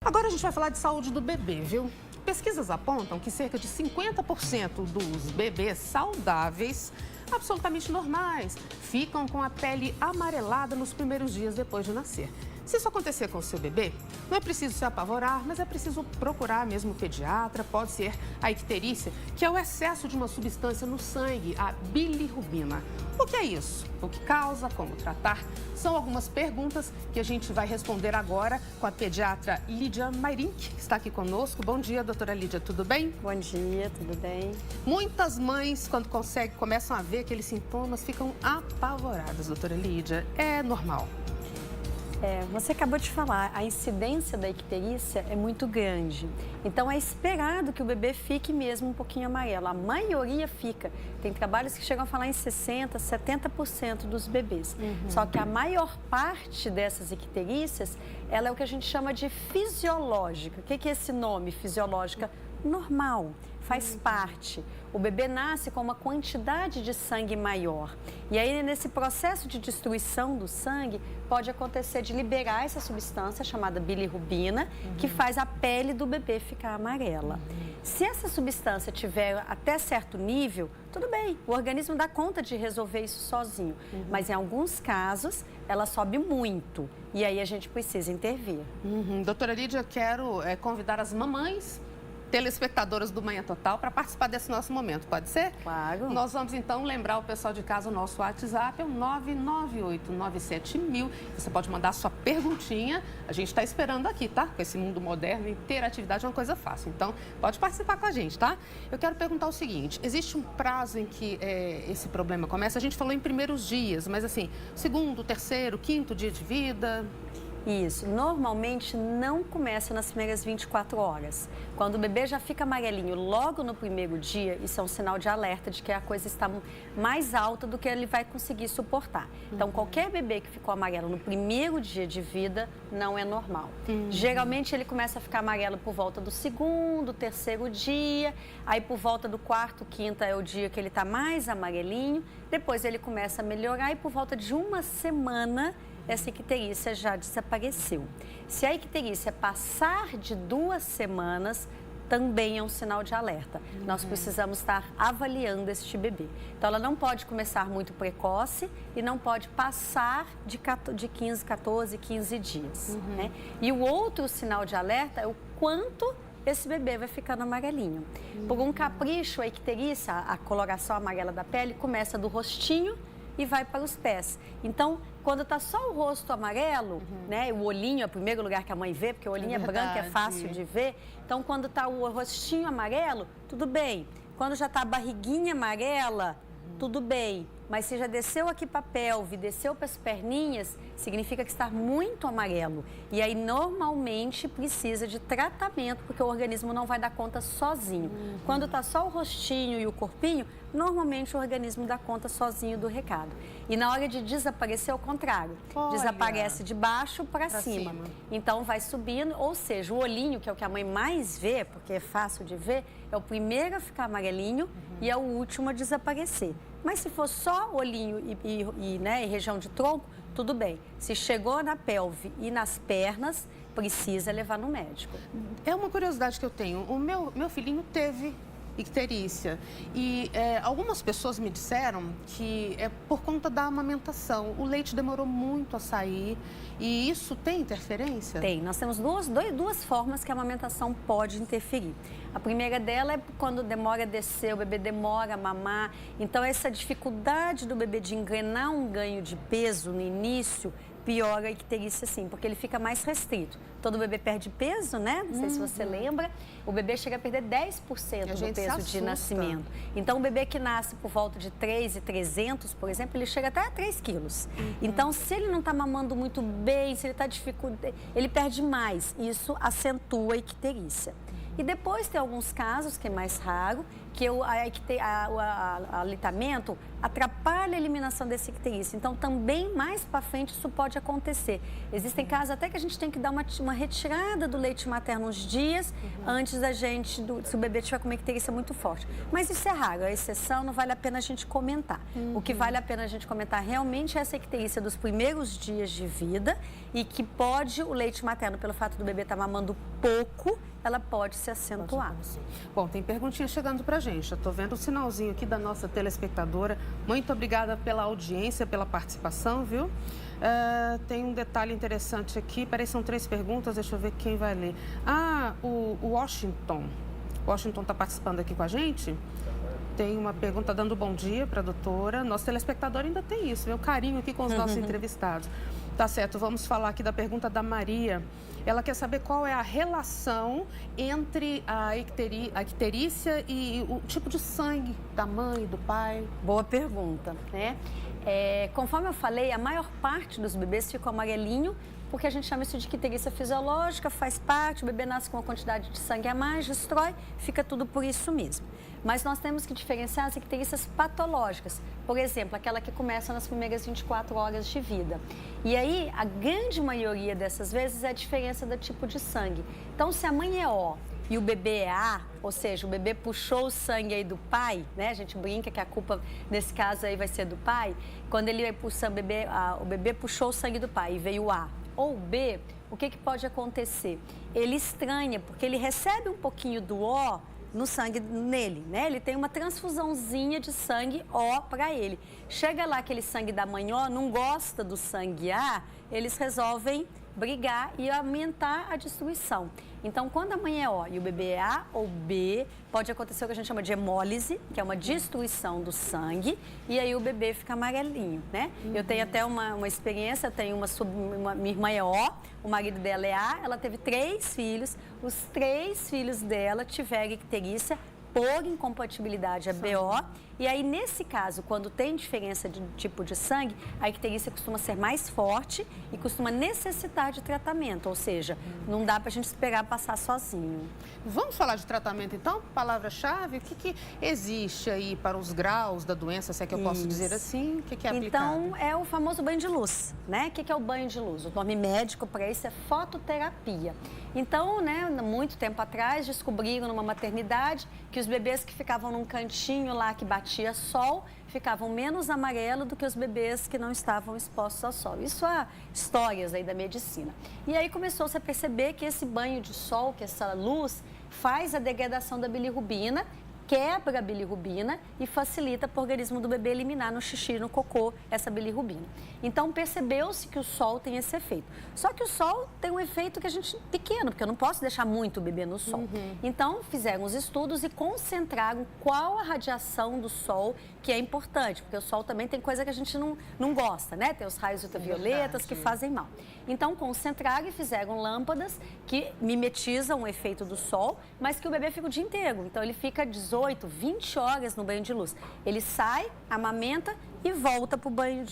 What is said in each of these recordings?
Agora a gente vai falar de saúde do bebê, viu? Pesquisas apontam que cerca de 50% dos bebês saudáveis, absolutamente normais, ficam com a pele amarelada nos primeiros dias depois de nascer. Se isso acontecer com o seu bebê, não é preciso se apavorar, mas é preciso procurar mesmo o pediatra. Pode ser a icterícia, que é o excesso de uma substância no sangue, a bilirrubina. O que é isso? O que causa? Como tratar? São algumas perguntas que a gente vai responder agora com a pediatra Lídia Mayrink, que está aqui conosco. Bom dia, doutora Lídia, tudo bem? Bom dia, tudo bem? Muitas mães, quando começam a ver aqueles sintomas, ficam apavoradas, doutora Lídia. É normal? Você acabou de falar, a incidência da icterícia é muito grande. Então, é esperado que o bebê fique mesmo um pouquinho amarelo. A maioria fica. Tem trabalhos que chegam a falar em 60%, 70% dos bebês. Só que a maior parte dessas icterícias, ela é o que a gente chama de fisiológica. O que é esse nome, fisiológica? Normal, faz parte. O bebê nasce com uma quantidade de sangue maior. E aí, nesse processo de destruição do sangue, pode acontecer de liberar essa substância chamada bilirrubina, que faz a pele do bebê ficar amarela. Se essa substância tiver até certo nível, tudo bem, o organismo dá conta de resolver isso sozinho. Mas em alguns casos, ela sobe muito. E aí a gente precisa intervir. Doutora Lídia, quero convidar as mamães telespectadoras do Manhã Total para participar desse nosso momento, pode ser? Claro. Nós vamos então lembrar o pessoal de casa, o nosso WhatsApp é o 998971000. Você pode mandar sua perguntinha, a gente está esperando aqui, tá? Com esse mundo moderno, interatividade é uma coisa fácil, então pode participar com a gente, tá? Eu quero perguntar o seguinte, existe um prazo em que esse problema começa? A gente falou em primeiros dias, mas assim, segundo, terceiro, quinto dia de vida? Isso, normalmente não começa nas primeiras 24 horas. Quando o bebê já fica amarelinho logo no primeiro dia, isso é um sinal de alerta de que a coisa está mais alta do que ele vai conseguir suportar. Então, qualquer bebê que ficou amarelo no primeiro dia de vida não é normal. Geralmente, ele começa a ficar amarelo por volta do segundo, terceiro dia, aí por volta do quarto, quinta é o dia que ele está mais amarelinho, depois ele começa a melhorar e por volta de uma semana, essa icterícia já desapareceu. Se a icterícia passar de 2 semanas, também é um sinal de alerta. Nós precisamos estar avaliando este bebê. Então, ela não pode começar muito precoce e não pode passar de 15, 14, 15 dias. Né? E o outro sinal de alerta é o quanto esse bebê vai ficando amarelinho. Por um capricho, a icterícia, a coloração amarela da pele, começa do rostinho e vai para os pés. Então, quando está só o rosto amarelo, né, o olhinho é o primeiro lugar que a mãe vê, porque o olhinho é branco, é fácil de ver. Então, quando está o rostinho amarelo, tudo bem. Quando já está a barriguinha amarela, tudo bem. Mas se já desceu aqui para a pelve, desceu para as perninhas, significa que está muito amarelo. E aí, normalmente, precisa de tratamento, porque o organismo não vai dar conta sozinho. Quando está só o rostinho e o corpinho, normalmente o organismo dá conta sozinho do recado. E na hora de desaparecer, é o contrário. Olha. Desaparece de baixo para cima. Então, vai subindo, ou seja, o olhinho, que é o que a mãe mais vê, porque é fácil de ver, é o primeiro a ficar amarelinho e é o último a desaparecer. Mas se for só olhinho e região de tronco, tudo bem. Se chegou na pelve e nas pernas, precisa levar no médico. É uma curiosidade que eu tenho. O meu filhinho teve icterícia e algumas pessoas me disseram que é por conta da amamentação. O leite demorou muito a sair e isso tem interferência? Tem. Nós temos duas formas que a amamentação pode interferir. A primeira dela é quando demora a descer, o bebê demora a mamar. Então, essa dificuldade do bebê de engrenar um ganho de peso no início piora a icterícia, sim, porque ele fica mais restrito. Todo bebê perde peso, né? Não sei se você lembra. O bebê chega a perder 10% do peso de nascimento. Então, o bebê que nasce por volta de 3.300, por exemplo, ele chega até a 3 quilos. Então, se ele não está mamando muito bem, se ele está dificultando, ele perde mais. Isso acentua a icterícia. E depois tem alguns casos, que é mais raro, porque o aleitamento atrapalha a eliminação dessa icterícia. Então, também mais para frente isso pode acontecer. Existem casos até que a gente tem que dar uma retirada do leite materno uns dias antes da gente, se o bebê tiver com uma icterícia muito forte. Mas isso é raro, é exceção, não vale a pena a gente comentar. O que vale a pena a gente comentar realmente é essa icterícia dos primeiros dias de vida e que pode, o leite materno, pelo fato do bebê estar mamando pouco, ela pode se acentuar. Bom, tem perguntinha chegando pra gente. Eu tô vendo o sinalzinho aqui da nossa telespectadora. Muito obrigada pela audiência, pela participação, viu? Tem um detalhe interessante aqui. Peraí, são 3 perguntas, deixa eu ver quem vai ler. O Washington. O Washington está participando aqui com a gente. Tem uma pergunta dando bom dia para a doutora. Nosso telespectador ainda tem isso, meu carinho aqui com os nossos entrevistados. Tá certo, vamos falar aqui da pergunta da Maria. Ela quer saber qual é a relação entre a icterícia e o tipo de sangue da mãe e do pai. Boa pergunta, né? Conforme eu falei, a maior parte dos bebês ficam amarelinho, porque a gente chama isso de icterícia fisiológica, faz parte, o bebê nasce com uma quantidade de sangue a mais, destrói, fica tudo por isso mesmo. Mas nós temos que diferenciar as icterícias patológicas, por exemplo, aquela que começa nas primeiras 24 horas de vida. E aí, a grande maioria dessas vezes é a diferença do tipo de sangue. Então, se a mãe é O e o bebê é A, ou seja, o bebê puxou o sangue aí do pai, né? A gente brinca que a culpa, nesse caso aí, vai ser do pai. Quando ele vai puxar o bebê puxou o sangue do pai e veio A. Ou B, o que pode acontecer? Ele estranha, porque ele recebe um pouquinho do O no sangue nele, né? Ele tem uma transfusãozinha de sangue O para ele. Chega lá aquele sangue da mãe O, não gosta do sangue A, eles resolvem brigar e aumentar a destruição. Então, quando a mãe é O e o bebê é A ou B, pode acontecer o que a gente chama de hemólise, que é uma destruição do sangue, e aí o bebê fica amarelinho, né? Eu tenho até uma experiência, eu tenho minha irmã é O, o marido dela é A, ela teve 3 filhos, os 3 filhos dela tiveram icterícia por incompatibilidade a BO. E aí, nesse caso, quando tem diferença de tipo de sangue, a icterícia costuma ser mais forte e costuma necessitar de tratamento. Ou seja, não dá para a gente esperar passar sozinho. Vamos falar de tratamento, então? Palavra-chave, o que existe aí para os graus da doença, se é que eu posso dizer assim? O que é aplicado? Então, é o famoso banho de luz, né? O que é o banho de luz? O nome médico para isso é fototerapia. Então, né, muito tempo atrás, descobriram numa maternidade que os bebês que ficavam num cantinho lá que batia sol ficavam menos amarelos do que os bebês que não estavam expostos ao sol. Isso há histórias aí da medicina. E aí começou-se a perceber que esse banho de sol, que essa luz, faz a degradação da bilirrubina, quebra a bilirrubina e facilita para o organismo do bebê eliminar no xixi e no cocô essa bilirrubina. Então, percebeu-se que o sol tem esse efeito. Só que o sol tem um efeito que a gente pequeno, porque eu não posso deixar muito o bebê no sol. Então, fizeram os estudos e concentraram qual a radiação do sol que é importante, porque o sol também tem coisa que a gente não gosta, né? Tem os raios ultravioletas que fazem mal. Então, concentraram e fizeram lâmpadas que mimetizam o efeito do sol, mas que o bebê fica o dia inteiro. Então, ele fica 18, 20 horas no banho de luz. Ele sai, amamenta e volta para o banho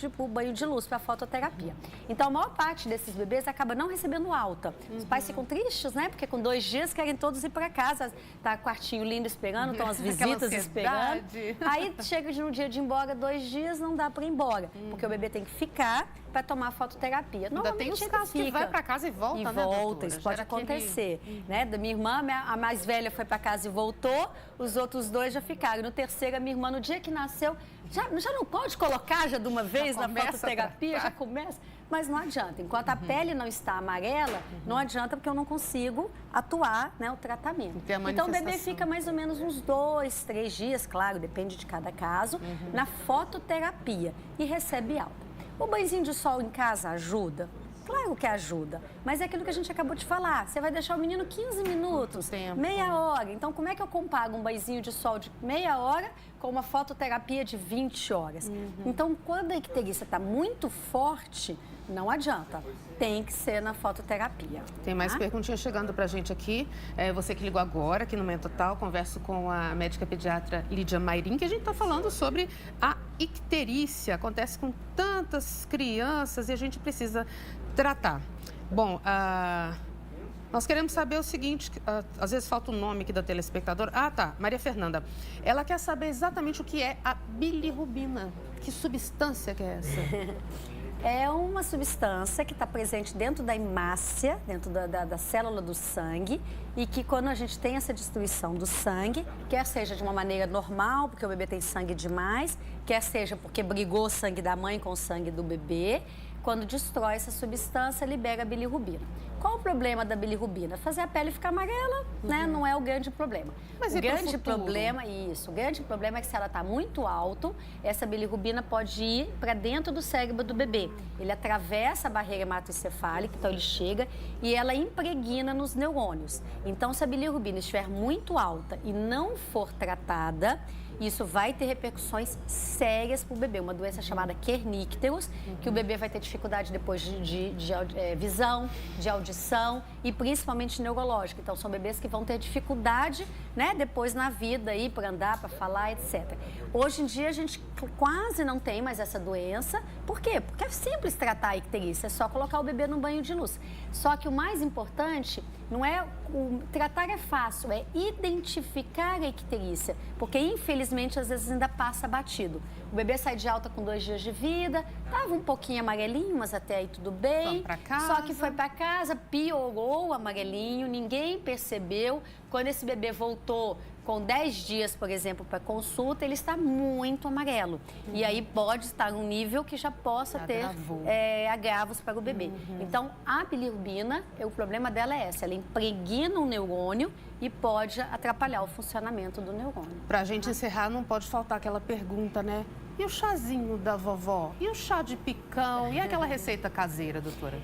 de luz, para a fototerapia. Então, a maior parte desses bebês acaba não recebendo alta. Os pais ficam tristes, né? Porque com 2 dias querem todos ir para casa. Tá quartinho lindo esperando, estão as visitas esperando. Aí chega no dia de ir embora, 2 dias, não dá para ir embora. Porque o bebê tem que ficar para tomar fototerapia. Ainda tem os casos que vai para casa e volta, né, doutora? Isso pode acontecer. Né? Da minha irmã, a mais velha foi para casa e voltou, os outros 2 já ficaram. No terceiro, a minha irmã, no dia que nasceu, já não pode colocar já de uma vez na fototerapia, já começa. Mas não adianta. Enquanto a pele não está amarela, não adianta porque eu não consigo atuar, né, o tratamento. Então, o bebê fica mais ou menos uns 2, 3 dias, claro, depende de cada caso, na fototerapia e recebe alta. O banhozinho de sol em casa ajuda? Claro que ajuda, mas é aquilo que a gente acabou de falar. Você vai deixar o menino 15 minutos, meia hora. Então, como é que eu comparo um banhozinho de sol de meia hora com uma fototerapia de 20 horas? Então, quando a icterícia está muito forte, não adianta. Tem que ser na fototerapia. Tem mais perguntinhas chegando pra gente aqui. Você que ligou agora, aqui no Momento Total, converso com a médica pediatra Lídia Mairim, que a gente está falando sobre a icterícia. Acontece com tantas crianças e a gente precisa tratar. Bom, Nós queremos saber o seguinte, às vezes falta o nome aqui da telespectadora. Ah, tá, Maria Fernanda. Ela quer saber exatamente o que é a bilirrubina. Que substância que é essa? É uma substância que está presente dentro da hemácia, dentro da célula do sangue, e que quando a gente tem essa destruição do sangue, quer seja de uma maneira normal, porque o bebê tem sangue demais, quer seja porque brigou o sangue da mãe com o sangue do bebê, quando destrói essa substância, libera a bilirrubina. Qual o problema da bilirrubina? Fazer a pele ficar amarela, né? Não é o grande problema. Mas o grande problema, o grande problema é que se ela está muito alto, essa bilirrubina pode ir para dentro do cérebro do bebê. Ele atravessa a barreira hematoencefálica, então ele chega e ela impregna nos neurônios. Então, se a bilirrubina estiver muito alta e não for tratada, isso vai ter repercussões sérias para o bebê. Uma doença chamada kernícteros, que o bebê vai ter dificuldade depois de visão, de audição e principalmente neurológica. Então, são bebês que vão ter dificuldade, né, depois na vida aí para andar, para falar, etc. Hoje em dia, a gente quase não tem mais essa doença. Por quê? Porque é simples tratar a icterícia, é só colocar o bebê no banho de luz. Só que o mais importante não é tratar é fácil, é identificar a icterícia, porque infelizmente às vezes ainda passa batido. O bebê sai de alta com 2 dias de vida, estava um pouquinho amarelinho, mas até aí tudo bem. Só que foi para casa, piorou o amarelinho, ninguém percebeu. Quando esse bebê voltou com 10 dias, por exemplo, para consulta, ele está muito amarelo. E aí pode estar num nível que já possa ter agravos para o bebê. Então, a bilirrubina, o problema dela é esse, ela impregna o neurônio e pode atrapalhar o funcionamento do neurônio. Para a gente encerrar, não pode faltar aquela pergunta, né? E o chazinho da vovó? E o chá de picão? E aquela receita caseira, doutora?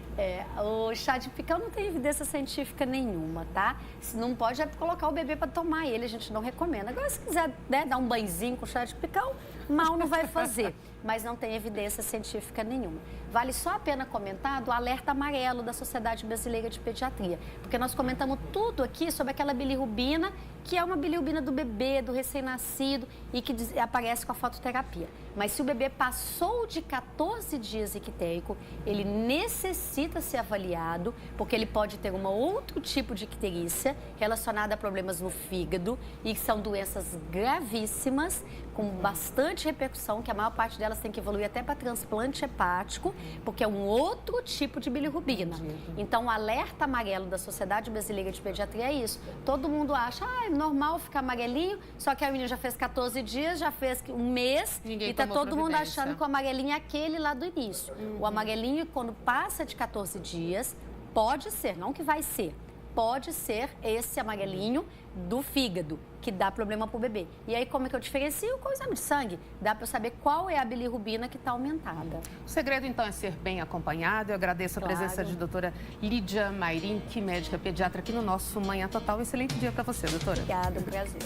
O chá de picão não tem evidência científica nenhuma, tá? Se não pode colocar o bebê para tomar ele, a gente não recomenda. Agora, se quiser, né, dar um banhozinho com chá de picão, mal não vai fazer. Mas não tem evidência científica nenhuma. Vale só a pena comentar do alerta amarelo da Sociedade Brasileira de Pediatria, porque nós comentamos tudo aqui sobre aquela bilirrubina, que é uma bilirrubina do bebê, do recém-nascido e que aparece com a fototerapia. Mas se o bebê passou de 14 dias ictérico, ele necessita ser avaliado, porque ele pode ter um outro tipo de icterícia relacionada a problemas no fígado e que são doenças gravíssimas, com bastante repercussão, que a maior parte delas tem que evoluir até para transplante hepático, porque é um outro tipo de bilirrubina. Então, o alerta amarelo da Sociedade Brasileira de Pediatria é isso. Todo mundo acha, é normal ficar amarelinho, só que a menina já fez 14 dias, já fez um mês, e está todo mundo achando que o amarelinho é aquele lá do início. O amarelinho, quando passa de 14 dias, pode ser, não que vai ser, pode ser esse amarelinho do fígado, que dá problema para o bebê. E aí, como é que eu diferencio? Com o exame de sangue. Dá para eu saber qual é a bilirrubina que está aumentada. O segredo, então, é ser bem acompanhado. Eu agradeço a presença de doutora Lídia Mairim, que médica pediatra aqui no nosso Manhã Total. Excelente dia para você, doutora. Obrigada, um prazer.